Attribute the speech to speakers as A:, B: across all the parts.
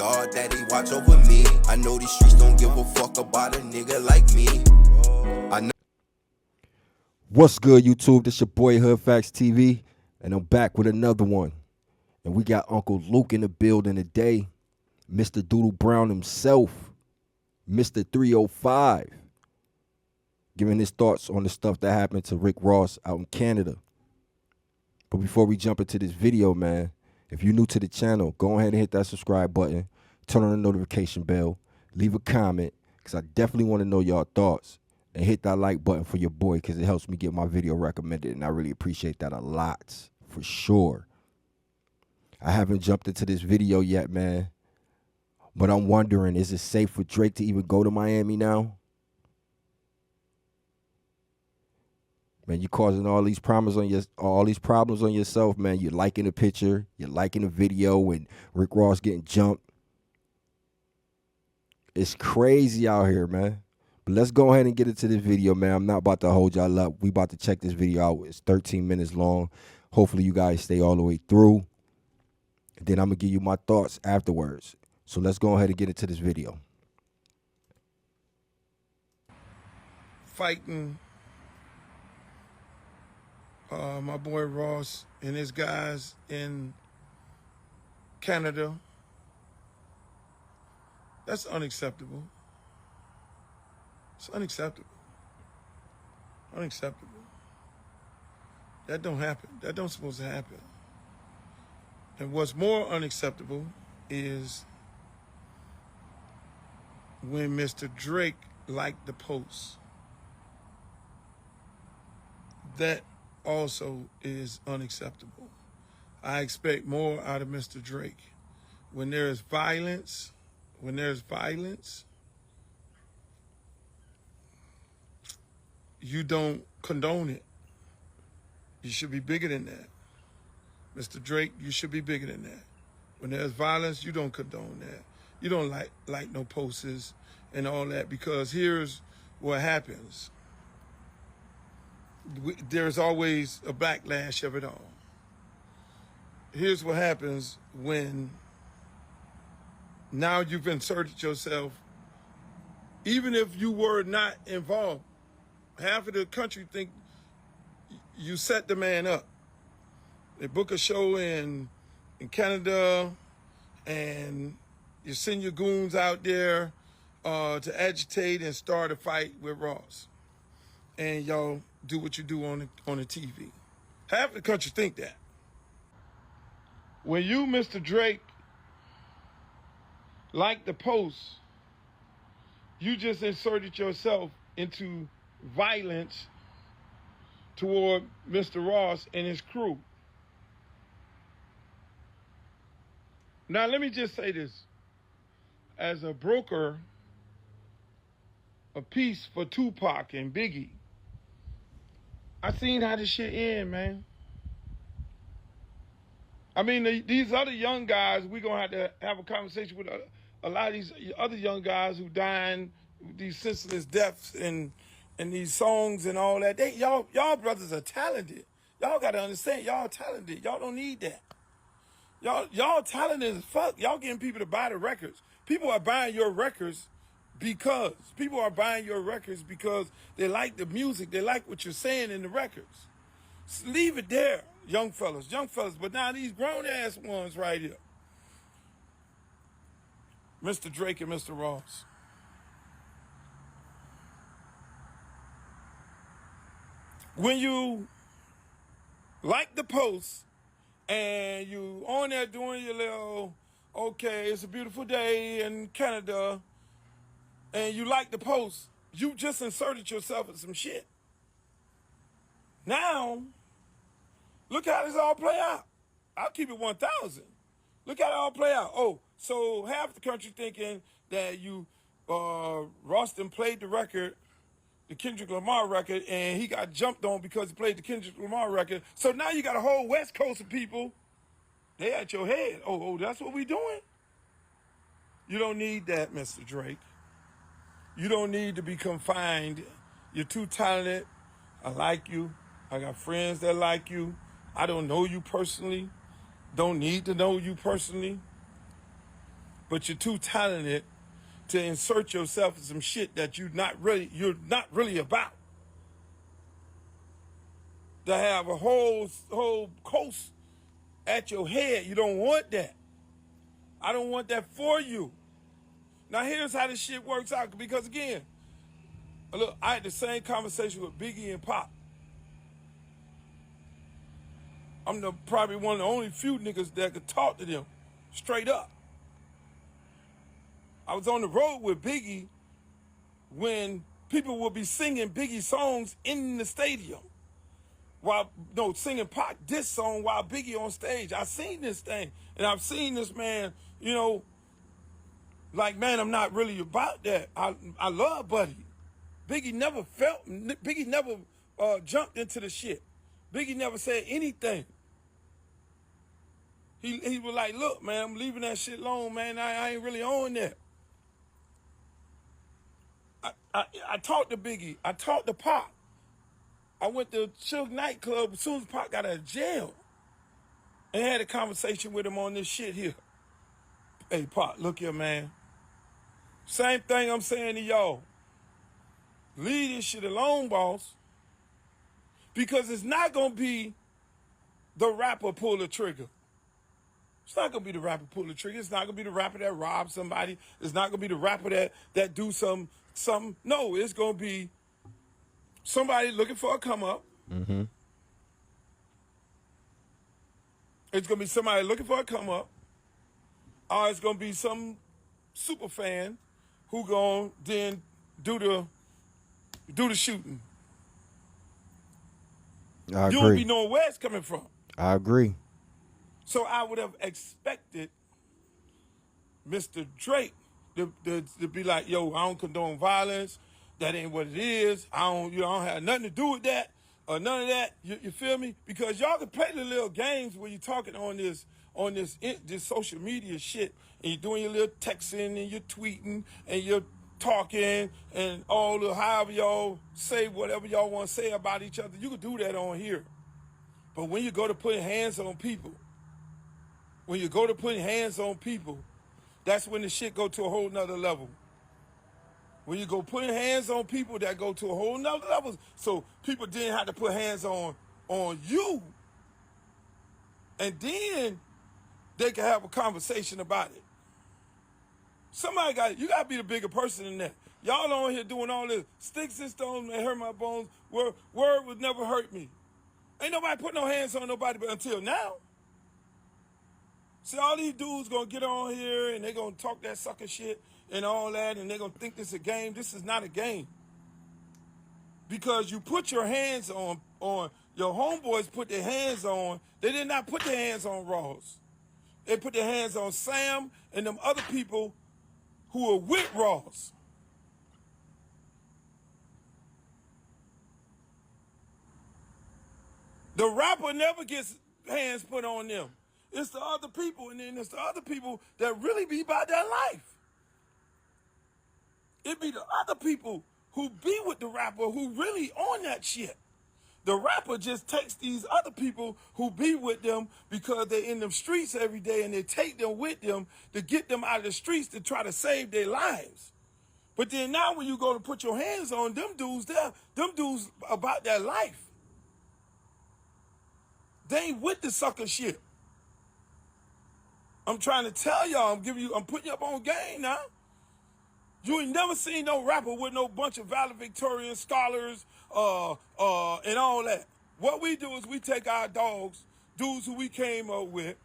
A: God that he watch over me. I know these streets don't give a fuck about a nigga like me. I know.
B: What's good, YouTube? This your boy HoodFacts TV, and I'm back with another one. And we got Uncle Luke in the building today, Mr. Doodle Brown himself, Mr. 305, giving his thoughts on the stuff that happened to Rick Ross out in Canada. But before we jump into this video, man, if you're new to the channel, go ahead and hit that subscribe button, turn on the notification bell, leave a comment, because I definitely want to know your thoughts. And hit that like button for your boy, because it helps me get my video recommended, and I really appreciate that a lot, for sure. I haven't jumped into this video yet, man, but I'm wondering, is it safe for Drake to even go to Miami now? Man, you're causing all these problems on yourself, man. You're liking the picture, you're liking the video, and Rick Ross getting jumped. It's crazy out here, man. But let's go ahead and get into this video, man. I'm not about to hold y'all up. We about to check this video out. It's 13 minutes long. Hopefully you guys stay all the way through. And then I'm going to give you my thoughts afterwards. So let's go ahead and get into this video.
C: Fighting my boy Ross and his guys in Canada. That's unacceptable. It's unacceptable. Unacceptable. That don't happen. That don't supposed to happen. And what's more unacceptable is when Mr. Drake liked the post. That also is unacceptable. I expect more out of Mr. Drake. When there's violence, you don't condone it. You should be bigger than that. Mr. Drake, you should be bigger than that. When there's violence, you don't condone that. You don't like no posters and all that, because here's what happens. There's always a backlash of it all. Here's what happens when now you've inserted yourself, even if you were not involved. Half of the country think you set the man up. They book a show in Canada, and you send your goons out there to agitate and start a fight with Ross. And y'all do what you do on the TV. Half the country think that. When you, Mr. Drake, like the post, you just inserted yourself into violence toward Mr. Ross and his crew. Now, let me just say this. As a broker of peace for Tupac and Biggie, I seen how this shit end, man. I mean, these other young guys, we're going to have a conversation with a lot of these other young guys who dying, these senseless deaths and these songs and all that. Y'all brothers are talented. Y'all got to understand, y'all talented. Y'all don't need that. Y'all talented as fuck. Y'all getting people to buy the records. People are buying your records because they like the music. They like what you're saying in the records. So leave it there, young fellas. But now these grown-ass ones right here, Mr. Drake and Mr. Ross. When you like the post and you on there doing your little, okay, it's a beautiful day in Canada, and you like the post, you just inserted yourself in some shit. Now, look how this all play out. I'll keep it 1,000. Look how it all play out. Oh, so half the country thinking that you, Roston played the record, the Kendrick Lamar record, and he got jumped on because he played the Kendrick Lamar record. So now you got a whole West Coast of people, they at your head. Oh, that's what we doing? You don't need that, Mr. Drake. You don't need to be confined. You're too talented. I like you. I got friends that like you. I don't know you personally. Don't need to know you personally. but you're too talented to insert yourself in some shit that you're not really about. To have a whole coast at your head, you don't want that. I don't want that for you. Now here's how this shit works out, because again, look, I had the same conversation with Biggie and Pop. I'm probably one of the only few niggas that could talk to them straight up. I was on the road with Biggie when people would be singing Biggie songs in the stadium. Singing Pac diss song while Biggie on stage. I seen this thing, and I've seen this man, like, man, I'm not really about that. I love Buddy. Biggie never jumped into the shit. Biggie never said anything. He was like, look, man, I'm leaving that shit alone, man. I ain't really on that. I talked to Biggie. I talked to Pac. I went to Suge nightclub as soon as Pac got out of jail and had a conversation with him on this shit here. Hey, Pac, look here, man. Same thing I'm saying to y'all. Leave this shit alone, boss. Because it's not going to be the rapper pull the trigger. It's not going to be the rapper pull the trigger. It's not going to be the rapper that robs somebody. It's not going to be the rapper that do something. No, it's going to be somebody looking for a come up.
B: Mm-hmm.
C: It's going to be somebody looking for a come up. Or it's going to be some super fan who going to then do the shooting.
B: I agree.
C: You won't be knowing where it's coming from.
B: I agree.
C: So I would have expected Mr. Drake to be like, yo, I don't condone violence. That ain't what it is. I don't have nothing to do with that or none of that. You feel me? Because y'all can play the little games where you're talking on this social media shit, and you're doing your little texting and you're tweeting and you're talking and however y'all say whatever y'all want to say about each other. You can do that on here. But when you go to putting hands on people, that's when the shit go to a whole nother level. When you go putting hands on people, that go to a whole nother level. So people didn't have to put hands on you. And then they can have a conversation about it. You got to be the bigger person than that. Y'all on here doing all this. Sticks and stones may hurt my bones. Word would never hurt me. Ain't nobody put no hands on nobody but until now. See, all these dudes going to get on here and they going to talk that sucker shit and all that, and they're going to think this is a game. This is not a game. Because you put your hands on your homeboys put their hands on, they did not put their hands on Ross. They put their hands on Sam and them other people who are with Ross. The rapper never gets hands put on them. It's the other people, and then it's the other people that really be about their life. It be the other people who be with the rapper who really on that shit. The rapper just takes these other people who be with them because they're in them streets every day, and they take them with them to get them out of the streets to try to save their lives. But then now when you go to put your hands on them dudes about their life. They ain't with the sucker shit. I'm trying to tell y'all, I'm putting you up on game now. You ain't never seen no rapper with no bunch of valedictorian scholars and all that. What we do is we take our dogs, dudes who we came up with,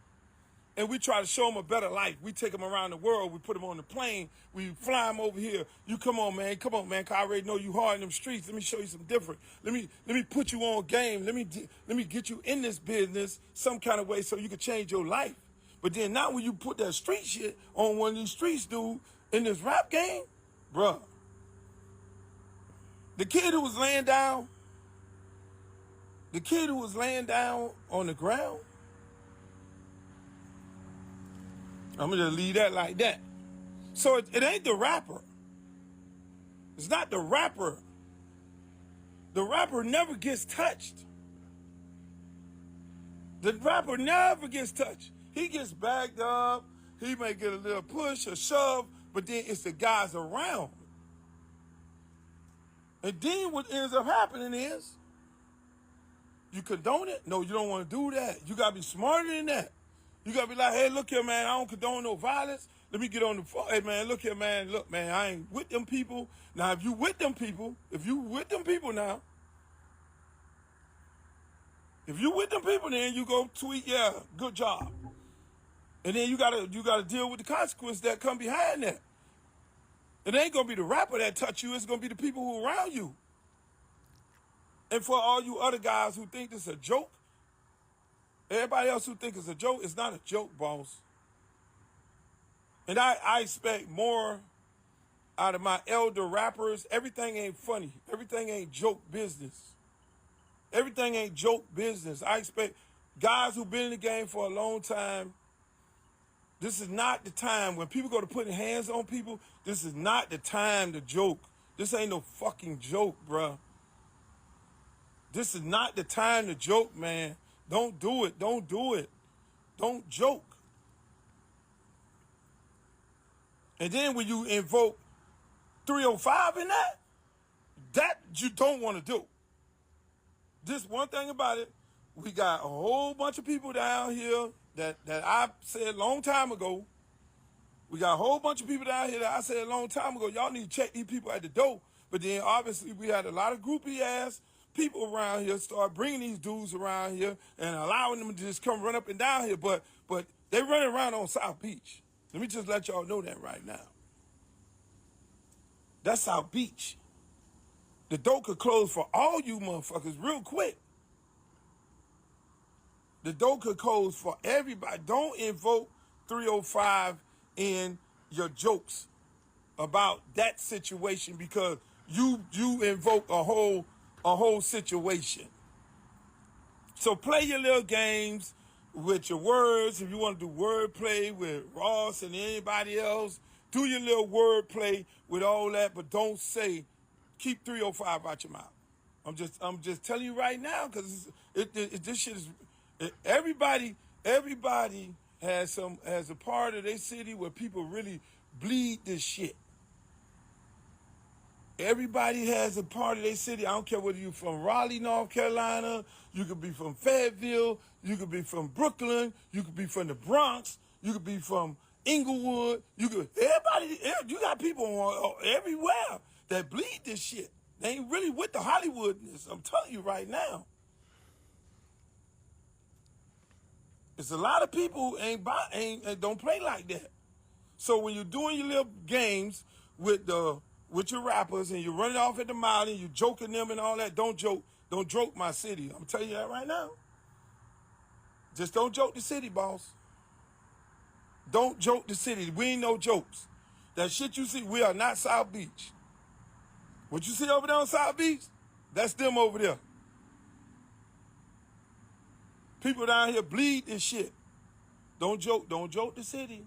C: and we try to show them a better life. We take them around the world. We put them on the plane. We fly them over here. You come on, man, cause I already know you hard in them streets. Let me show you some different. Let me put you on game. Let me get you in this business some kind of way so you can change your life. But then now when you put that street shit on one of these streets, dude, in this rap game, bruh, the kid who was laying down on the ground, I'm going to leave that like that. So it ain't the rapper. It's not the rapper. The rapper never gets touched. The rapper never gets touched. He gets bagged up. He may get a little push or shove, but then it's the guys around. And then what ends up happening is, you condone it? No, you don't want to do that. You got to be smarter than that. You got to be like, hey, look here, man, I don't condone no violence. Let me get on the phone. Hey, man, look here, man. Look, man, I ain't with them people. Now, if you with them people now, if you with them people, then you go tweet, yeah, good job. And then you gotta deal with the consequences that come behind that. It ain't gonna be the rapper that touch you, it's gonna be the people who are around you. And for all you other guys who think this is a joke, everybody else who think it's a joke, it's not a joke, boss. And I expect more out of my elder rappers. Everything ain't funny. Everything ain't joke business. Everything ain't joke business. I expect guys who've been in the game for a long time. This is not the time. When people go to putting hands on people, this is not the time to joke. This ain't no fucking joke, bruh. This is not the time to joke, man. Don't do it. Don't do it. Don't joke. And then when you invoke 305 in that you don't want to do. Just one thing about it, we got a whole bunch of people down here that I said a long time ago. We got a whole bunch of people down here that I said a long time ago, y'all need to check these people at the door. But then obviously we had a lot of groupie ass people around here start bringing these dudes around here and allowing them to just come run up and down here. But they running around on South Beach. Let me just let y'all know that right now. That's South Beach. The door could close for all you motherfuckers real quick. The door could close for everybody. Don't invoke 305 in your jokes about that situation because you invoke a whole situation. So play your little games with your words. If you want to do wordplay with Ross and anybody else, do your little wordplay with all that, but don't say, keep 305 out your mouth. I'm just telling you right now because this shit is, everybody has a part of their city where people really bleed this shit. Everybody has a part of their city. I don't care whether you're from Raleigh, North Carolina, you could be from Fayetteville, you could be from Brooklyn, you could be from the Bronx, you could be from Inglewood, you got people everywhere that bleed this shit. They ain't really with the Hollywoodness. I'm telling you right now. It's a lot of people who don't play like that. So when you're doing your little games with your rappers and you're running off at the mouth and you're joking them and all that, don't joke my city. I'm telling you that right now. Just don't joke the city, boss. Don't joke the city. We ain't no jokes. That shit you see, we are not South Beach. What you see over there on South Beach, that's them over there. People down here bleed this shit. Don't joke the city.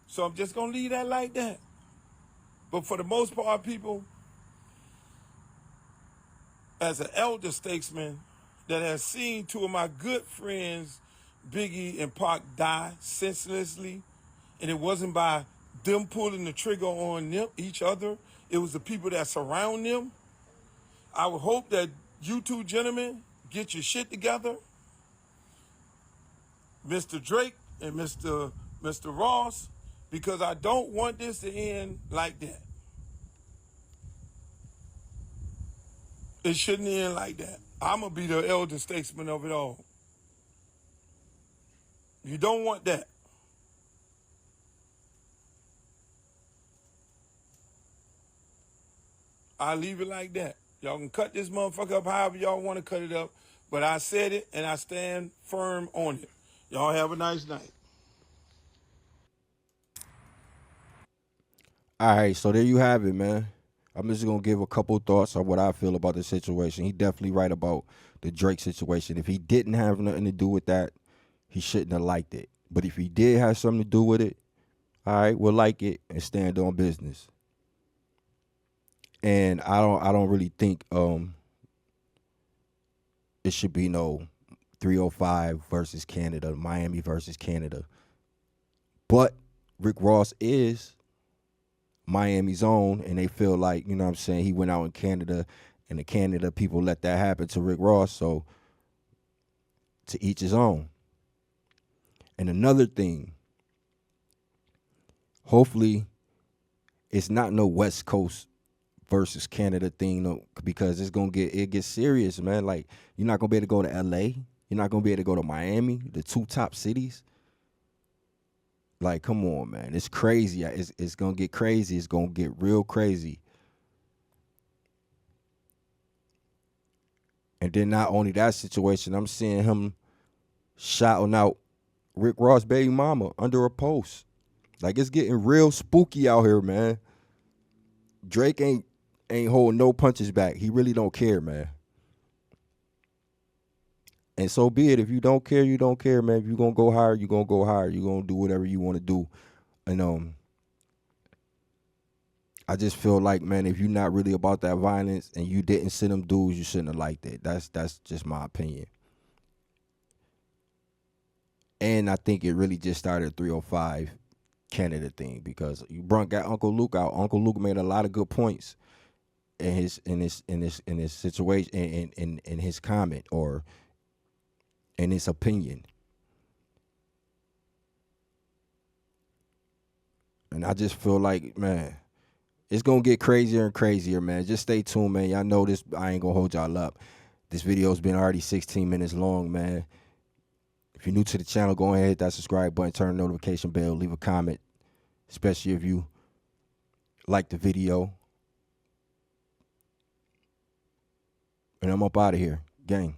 C: So I'm just gonna leave that like that. But for the most part, people, as an elder statesman that has seen two of my good friends, Biggie and Pac, die senselessly, and it wasn't by them pulling the trigger on them, each other, it was the people that surround them. I would hope that you two gentlemen get your shit together. Mr. Drake and Mr. Ross, because I don't want this to end like that. It shouldn't end like that. I'm going to be the elder statesman of it all. You don't want that. I'll leave it like that. Y'all can cut this motherfucker up however y'all want to cut it up, but I said it and I stand firm on it. Y'all have a nice night.
B: All right, so there you have it, man. I'm just gonna give a couple thoughts on what I feel about the situation. He definitely right about the Drake situation. If he didn't have nothing to do with that, he shouldn't have liked it. But if he did have something to do with it, all right, we'll like it and stand on business. And I don't really think it should be no 305 versus Canada, Miami versus Canada. But Rick Ross is Miami's own, and they feel like, you know what I'm saying, he went out in Canada, and the Canada people let that happen to Rick Ross, so to each his own. And another thing, hopefully it's not no West Coast versus Canada thing, no, because it gets serious, man. Like, you're not gonna be able to go to LA, you're not gonna be able to go to Miami, the two top cities. Like, come on, man. It's crazy. It's going to get crazy. It's going to get real crazy. And then not only that situation, I'm seeing him shouting out Rick Ross' baby mama under a post. Like, it's getting real spooky out here, man. Drake ain't holding no punches back. He really don't care, man. And so be it. If you don't care, you don't care, man. If you're going to go higher, you're going to go higher. You're going to do whatever you want to do. And I just feel like, man, if you're not really about that violence and you didn't send them dudes, you shouldn't have liked it. That's just my opinion. And I think it really just started 305 Canada thing, because you got Uncle Luke out. Uncle Luke made a lot of good points in his situation, in his comment, or in his opinion. And I just feel like, man, it's going to get crazier and crazier, man. Just stay tuned, man. Y'all know this. I ain't going to hold y'all up. This video's been already 16 minutes long, man. If you're new to the channel, go ahead, hit that subscribe button, turn the notification bell, leave a comment, especially if you like the video. And I'm up out of here. Gang.